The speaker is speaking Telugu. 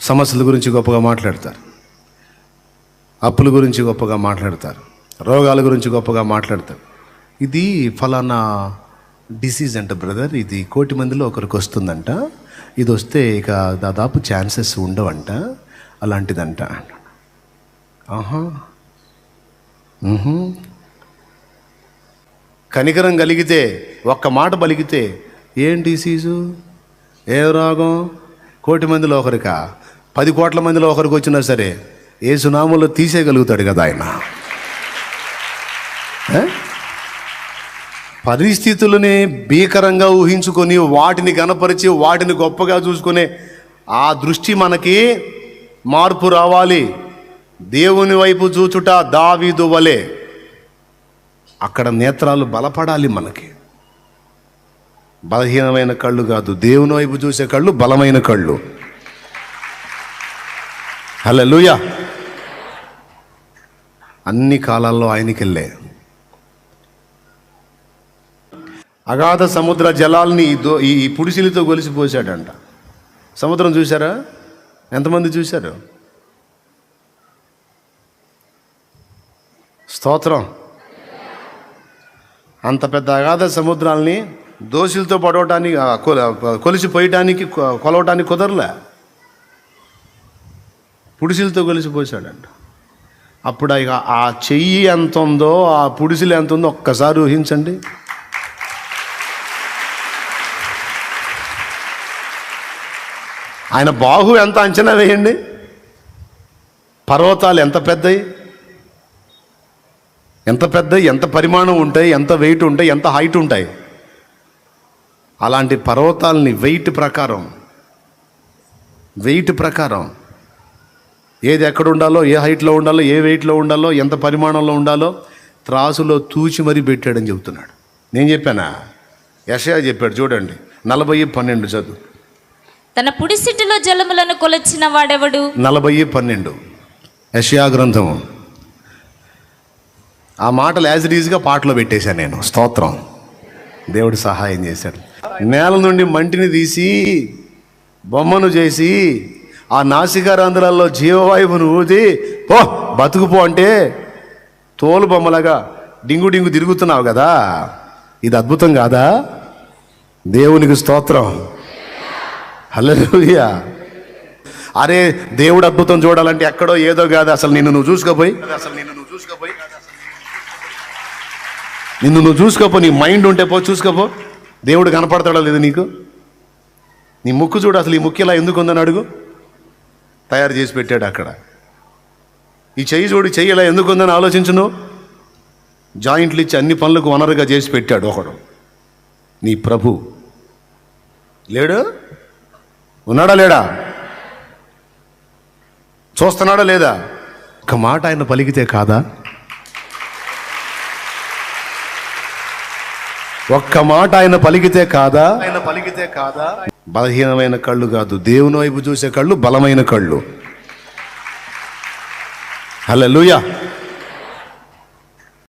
సమస్యల గురించి గొప్పగా మాట్లాడతారు, అప్పుల గురించి గొప్పగా మాట్లాడతారు, రోగాల గురించి గొప్పగా మాట్లాడతారు. ఇది ఫలానా డిసీజ్ అంట బ్రదర్, ఇది 1,000,000 మందిలో ఒకరికి వస్తుందంట, ఇది వస్తే ఇక దాదాపు ఛాన్సెస్ ఉండవంట, అలాంటిదంట. ఆహా, కనికరం కలిగితే ఒక్క మాట పలికితే ఏం డిసీజు, ఏ రోగం, 1,000,000 మందిలో ఒకరికా, 10 కోట్ల మందిలో ఒకరికి వచ్చినా సరే యేసు నామములో తీసేయగలుగుతాడు కదా ఆయన. పరిస్థితులని భీకరంగా ఊహించుకొని వాటిని గణపరిచి వాటిని గొప్పగా చూసుకునే ఆ దృష్టి మనకి మార్పు రావాలి. దేవుని వైపు చూచుట దావీదు వలె అక్కడ నేత్రాలు బలపడాలి. మనకి బలహీనమైన కళ్ళు కాదు, దేవుని వైపు చూసే కళ్ళు బలమైన కళ్ళు. హల్లెలూయా. అన్ని కాలాల్లో ఆయనకి వెళ్ళే అగాధ సముద్ర జలాల్ని ఈ పుడిసిలితో గొలిసిపోసాడంట. సముద్రం చూసారా? ఎంతమంది చూశారు? స్తోత్రం. అంత పెద్ద అగాధ సముద్రాల్ని దోషులతో పడవటానికి కొలిసిపోయటానికి కొలవటానికి కుదరలే, పుడిసిలతో కొలిసిపోసాడంట. అప్పుడు ఇక ఆ చెయ్యి ఎంత ఉందో, ఆ పుడిసిలు ఎంత ఉందో ఒక్కసారి ఊహించండి. ఆయన బాహు ఎంత అంచనా వేయండి. పర్వతాలు ఎంత పెద్దవి, ఎంత పరిమాణం ఉంటాయి, ఎంత వెయిట్ ఉంటాయి, ఎంత హైట్ ఉంటాయి. అలాంటి పర్వతాలని వెయిట్ ప్రకారం ఏది ఎక్కడ ఉండాలో, ఏ హైట్లో ఉండాలో, ఏ వెయిట్లో ఉండాలో, ఎంత పరిమాణంలో ఉండాలో త్రాసులో తూచి మరీ పెట్టాడని చెబుతున్నాడు. నేను చెప్పానా? యెషయా చెప్పాడు. చూడండి 40:12 చదువు. తన పుడిసిటిలో జలములను కొలచిన వాడెవడు? 40:12 యెషయా గ్రంథము. ఆ మాటలు యాజ్ ఇట్ ఈజ్గా పాటలో పెట్టేశాను నేను. స్తోత్రం. దేవుడు సహాయం చేశాడు. నేల నుండి మంటిని తీసి బొమ్మను చేసి ఆ నాసికారంధ్రాల్లో జీవవాయువును ఊది పో బతుకుపో అంటే తోలు బొమ్మలాగా డింగు తిరుగుతున్నావు కదా, ఇది అద్భుతం కాదా? దేవునికి స్తోత్రం. హల్లెలూయా. అరే దేవుడు అద్భుతం చూడాలంటే ఎక్కడో ఏదో కాదు, అసలు నిన్ను నువ్వు చూసుకోపోయి నీ మైండ్ ఉంటే పో చూసుకోపో. దేవుడు కనపడతాడో లేదు నీకు? నీ ముక్కు చూడు, అసలు ఈ ముక్కు ఇలా ఎందుకు ఉందని అడుగు. తయారు చేసి పెట్టాడు అక్కడ. ఈ చెయ్యి చూడు, చెయ్యి ఇలా ఎందుకు ఉందని ఆలోచించు. నువ్వు జాయింట్లు ఇచ్చి అన్ని పనులకు వనరుగా చేసి పెట్టాడు ఒకడు, నీ ప్రభు. లేడు? ఉన్నాడా లేడా? చూస్తున్నాడా లేదా? ఒక మాట ఆయన పలికితే కాదా? ఒక్క మాట ఆయన పలికితే కాదా? బలహీనమైన కళ్ళు కాదు, దేవుని వైపు చూసే కళ్ళు బలమైన కళ్ళు. హల్లెలూయా.